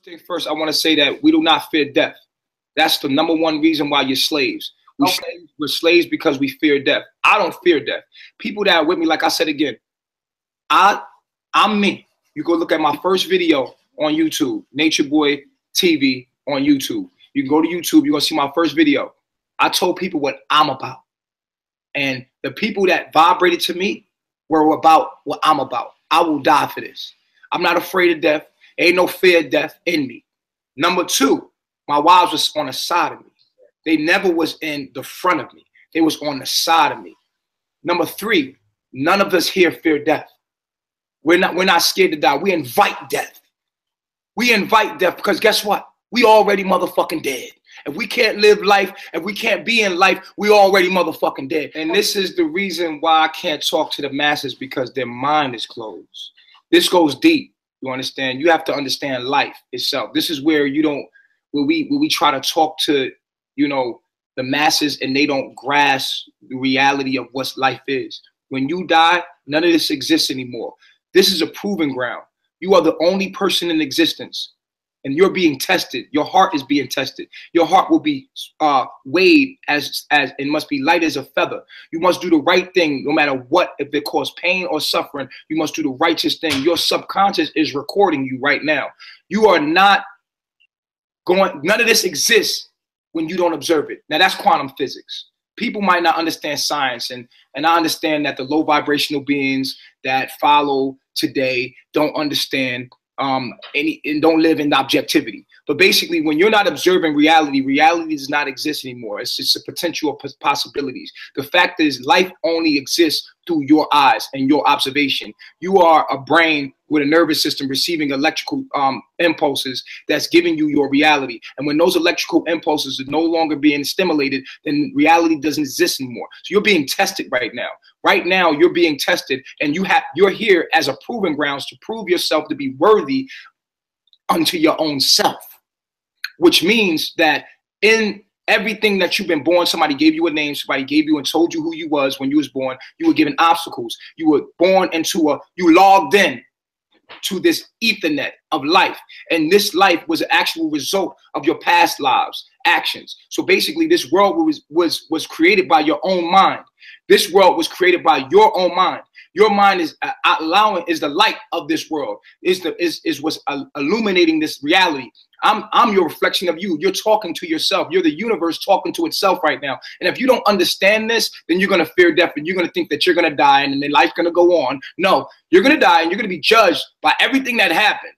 Things first, I want to say that we do not fear death. That's the number one reason why you're slaves. We're slaves because we fear death. I don't fear death. People that are with me, like I said again, I'm me. You go look at my first video on YouTube, Natureboy TV on YouTube. You can go to YouTube, you're going to see my first video. I told people what I'm about. And the people that vibrated to me were about what I'm about. I will die for this. I'm not afraid of death. Ain't no fear of death in me. Number two, my wives was on the side of me. They never was in the front of me. They was on the side of me. Number three, none of us here fear death. We're not scared to die. We invite death. We invite death because guess what? We already motherfucking dead. If we can't live life, if we can't be in life, we already motherfucking dead. And this is the reason why I can't talk to the masses, because their mind is closed. This goes deep. You understand? You have to understand life itself. This is where you don't, where we try to talk to, you know, the masses and they don't grasp the reality of what life is. When you die, none of this exists anymore. This is a proving ground. You are the only person in existence. And you're being tested. Your heart is being tested. Your heart will be weighed as it must be light as a feather. You must do the right thing no matter what. If it causes pain or suffering, you must do the righteous thing. Your subconscious is recording you right now. You are not going, none of this exists when you don't observe it. Now that's quantum physics. People might not understand science, and I understand that the low vibrational beings that follow today don't understand and don't live in objectivity. But basically, when you're not observing reality, reality does not exist anymore. It's just a potential of possibilities. The fact is, life only exists through your eyes and your observation. You are a brain with a nervous system receiving electrical impulses that's giving you your reality. And when those electrical impulses are no longer being stimulated, then reality doesn't exist anymore. So you're being tested right now. Right now, you're being tested, and you're here as a proving grounds to prove yourself to be worthy unto your own self, which means that in everything that you've been born, somebody gave you a name, somebody gave you and told you who you was when you was born. You were given obstacles. You were born into you logged in to this ethernet of life. And this life was an actual result of your past lives, actions. So basically, this world was created by your own mind. This world was created by your own mind. Your mind is is the light of this world, is what's illuminating this reality. I'm your reflection of you. You're talking to yourself. You're the universe talking to itself right now. And if you don't understand this, then you're going to fear death, and you're going to think that you're going to die and then life's going to go on. No, you're going to die, and you're going to be judged by everything that happened.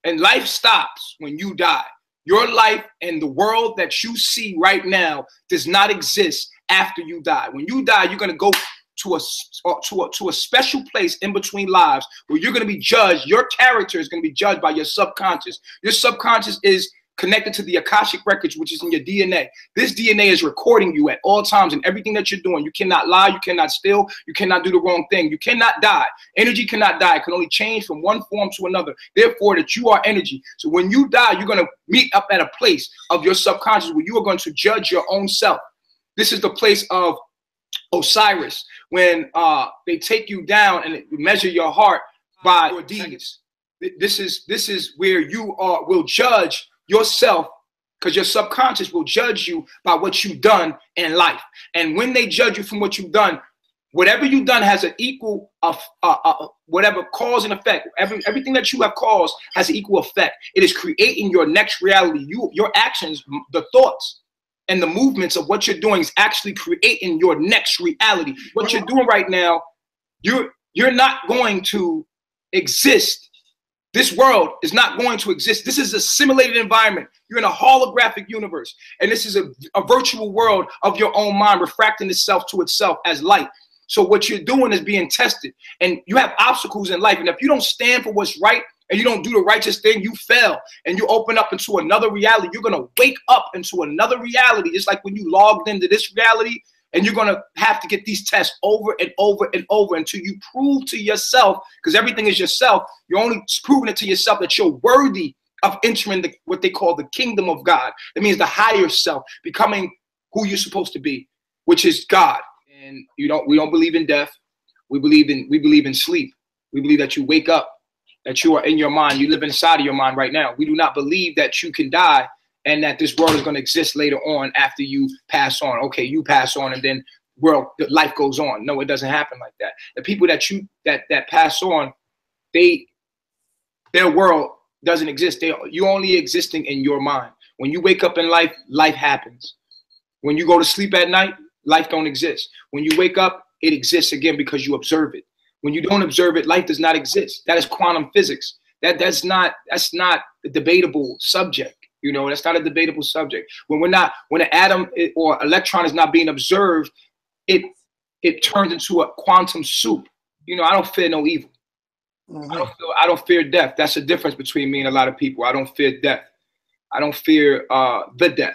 And life stops when you die. Your life and the world that you see right now does not exist after you die. When you die, you're going to go to a special place in between lives where you're going to be judged. Your character is going to be judged by your subconscious. Your subconscious is connected to the Akashic records, which is in your DNA. This DNA is recording you at all times and everything that you're doing. You cannot lie. You cannot steal. You cannot do the wrong thing. You cannot die. Energy cannot die. It can only change from one form to another. Therefore, that you are energy. So when you die, you're going to meet up at a place of your subconscious where you are going to judge your own self. This is the place of Osiris, when they take you down and measure your heart by your deeds. This is where you will judge yourself, because your subconscious will judge you by what you've done in life. And when they judge you from what you've done, whatever you've done has an equal whatever cause and effect. Everything that you have caused has an equal effect. It is creating your next reality. Your actions, the thoughts, and the movements of what you're doing is actually creating your next reality. What you're doing right now, you're not going to exist. This world is not going to exist. This is a simulated environment. You're in a holographic universe. And this is a virtual world of your own mind refracting itself to itself as light. So what you're doing is being tested. And you have obstacles in life. And if you don't stand for what's right, and you don't do the righteous thing, you fail. And you open up into another reality. You're going to wake up into another reality. It's like when you logged into this reality, and you're going to have to get these tests over and over and over until you prove to yourself, because everything is yourself. You're only proving it to yourself that you're worthy of entering what they call the kingdom of God. That means the higher self, becoming who you're supposed to be, which is God. And we don't believe in death. We believe in sleep. We believe that you wake up, that you are in your mind. You live inside of your mind right now. We do not believe that you can die and that this world is going to exist later on after you pass on. Okay, you pass on and then life goes on. No, it doesn't happen like that. The people that pass on, their world doesn't exist. You're only existing in your mind. When you wake up in life, life happens. When you go to sleep at night, life don't exist. When you wake up, it exists again because you observe it. When you don't observe it, life does not exist. That is quantum physics. That's not a debatable subject. You know, that's not a debatable subject. When an atom or electron is not being observed, it turns into a quantum soup. You know, I don't fear no evil. I don't fear death. That's the difference between me and a lot of people. I don't fear death. I don't fear the death.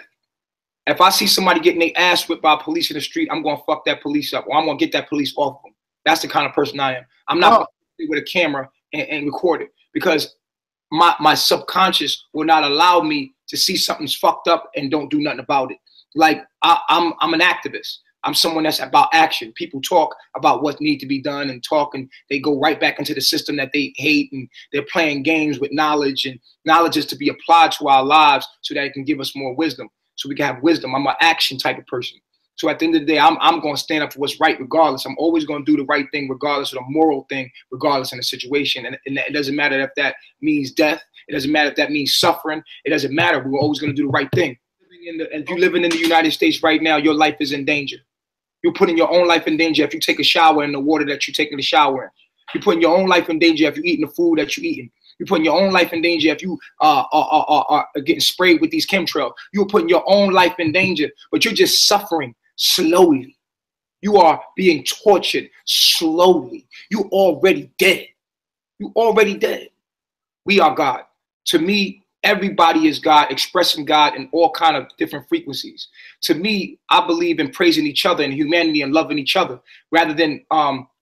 If I see somebody getting their ass whipped by police in the street, I'm going to fuck that police up, or I'm going to get that police off them. That's the kind of person I am. I'm not going to sit with a camera and record it, because my subconscious will not allow me to see something's fucked up and don't do nothing about it. Like I'm an activist. I'm someone that's about action. People talk about what needs to be done and talk, and they go right back into the system that they hate, and they're playing games with knowledge, and knowledge is to be applied to our lives so that it can give us more wisdom, so we can have wisdom. I'm an action type of person. So at the end of the day, I'm going to stand up for what's right regardless. I'm always going to do the right thing regardless of the moral thing, regardless of the situation. And it doesn't matter if that means death. It doesn't matter if that means suffering. It doesn't matter. We're always going to do the right thing. If you're living in the United States right now, your life is in danger. You're putting your own life in danger if you take a shower in the water that you're taking the shower in. You're putting your own life in danger if you're eating the food that you're eating. You're putting your own life in danger if you are getting sprayed with these chemtrails. You're putting your own life in danger, but you're just suffering slowly. You are being tortured slowly. You already dead. You already dead. We are God. To me, everybody is God, expressing God in all kind of different frequencies. To me, I believe in praising each other and humanity and loving each other rather than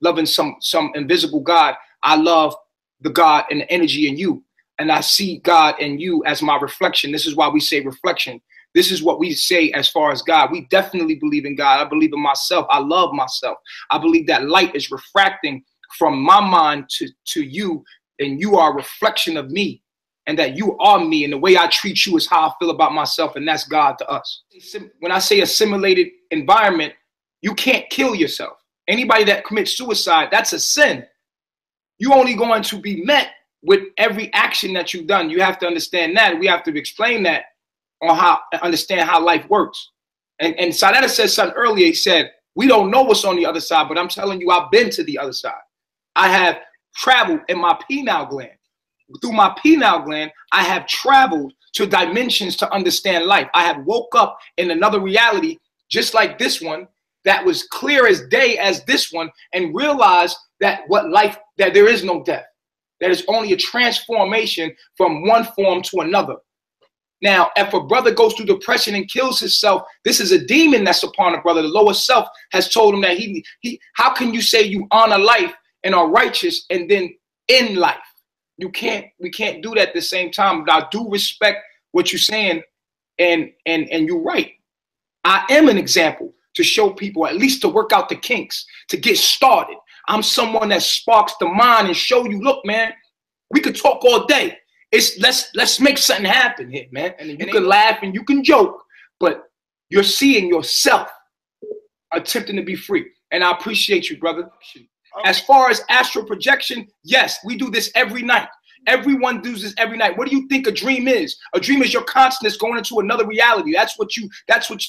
loving some invisible God. I love the God and the energy in you. And I see God and you as my reflection. This is why we say reflection. This is what we say as far as God. We definitely believe in God. I believe in myself. I love myself. I believe that light is refracting from my mind to you, and you are a reflection of me, and that you are me, and the way I treat you is how I feel about myself, and that's God to us. When I say a simulated environment, you can't kill yourself. Anybody that commits suicide, that's a sin. You're only going to be met with every action that you've done. You have to understand that. We have to explain that on how understand how life works. And Sadetta said something earlier. He said, we don't know what's on the other side, but I'm telling you, I've been to the other side. I have traveled in my pineal gland. Through my pineal gland, I have traveled to dimensions to understand life. I have woke up in another reality, just like this one, that was clear as day as this one, and realized that that there is no death. That is only a transformation from one form to another. Now, if a brother goes through depression and kills himself, this is a demon that's upon a brother. The lower self has told him that how can you say you honor life and are righteous and then end life? We can't do that at the same time. But I do respect what you're saying, and you're right. I am an example to show people, at least to work out the kinks, to get started. I'm someone that sparks the mind and show you, look, man, we could talk all day. Let's make something happen here, man. And you can laugh and you can joke, but you're seeing yourself attempting to be free. And I appreciate you, brother. As far as astral projection, yes, we do this every night. Everyone does this every night. What do you think a dream is? A dream is your consciousness going into another reality. That's what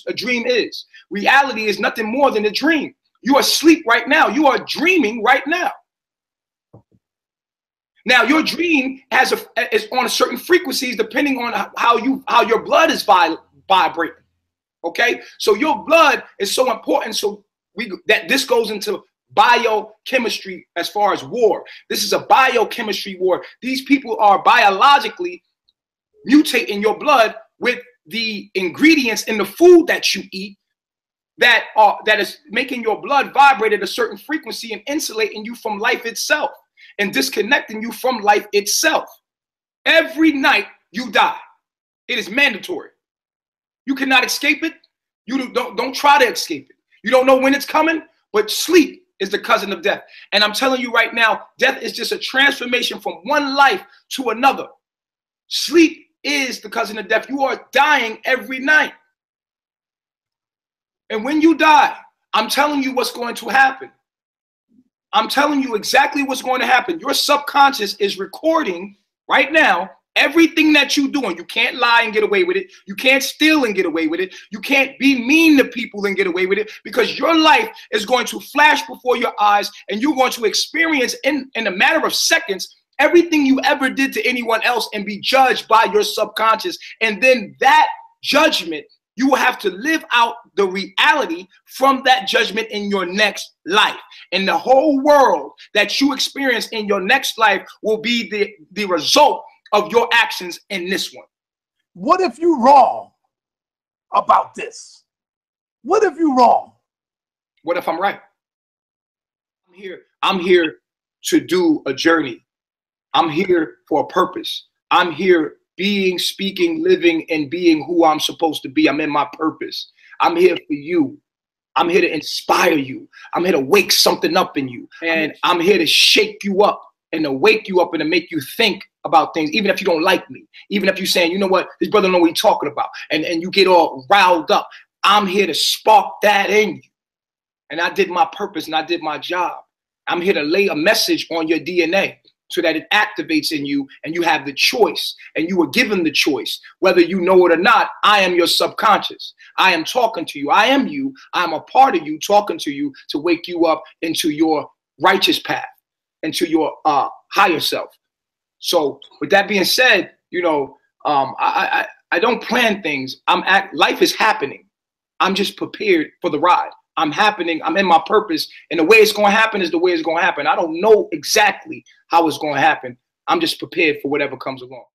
a dream is. Reality is nothing more than a dream. You are asleep right now. You are dreaming right now. Now, your dream is on certain frequencies depending on how your blood is vibrating. Okay, so your blood is so important. So that this goes into biochemistry as far as war. This is a biochemistry war. These people are biologically mutating your blood with the ingredients in the food that you eat that is making your blood vibrate at a certain frequency and insulating you from life itself and disconnecting you from life itself. Every night you die. It is mandatory. You cannot escape it. You don't try to escape it. You don't know when it's coming, but sleep is the cousin of death. And I'm telling you right now, death is just a transformation from one life to another. Sleep is the cousin of death. You are dying every night. And when you die, I'm telling you what's going to happen. I'm telling you exactly what's going to happen. Your subconscious is recording right now everything that you're doing. You can't lie and get away with it. You can't steal and get away with it. You can't be mean to people and get away with it, because your life is going to flash before your eyes, and you're going to experience in a matter of seconds everything you ever did to anyone else and be judged by your subconscious. And then that judgment, you will have to live out the reality from that judgment in your next life. And the whole world that you experience in your next life will be the result of your actions in this one. What if you're wrong about this? What if you're wrong? What if I'm right? I'm here to do a journey. I'm here for a purpose. I'm here being, speaking, living, and being who I'm supposed to be. I'm in my purpose. I'm here for you. I'm here to inspire you. I'm here to wake something up in you. And I'm here to shake you up and to wake you up and to make you think about things, even if you don't like me, even if you're saying, you know what, this brother know what he's talking about, and you get all riled up. I'm here to spark that in you. And I did my purpose and I did my job. I'm here to lay a message on your DNA so that it activates in you and you have the choice, and you were given the choice. Whether you know it or not, I am your subconscious. I am talking to you. I am you. I'm a part of you, talking to you to wake you up into your righteous path, into your higher self. So with that being said, you know, I don't plan things. Life is happening. I'm just prepared for the ride. I'm in my purpose, and the way it's going to happen is the way it's going to happen. I don't know exactly how it's going to happen. I'm just prepared for whatever comes along.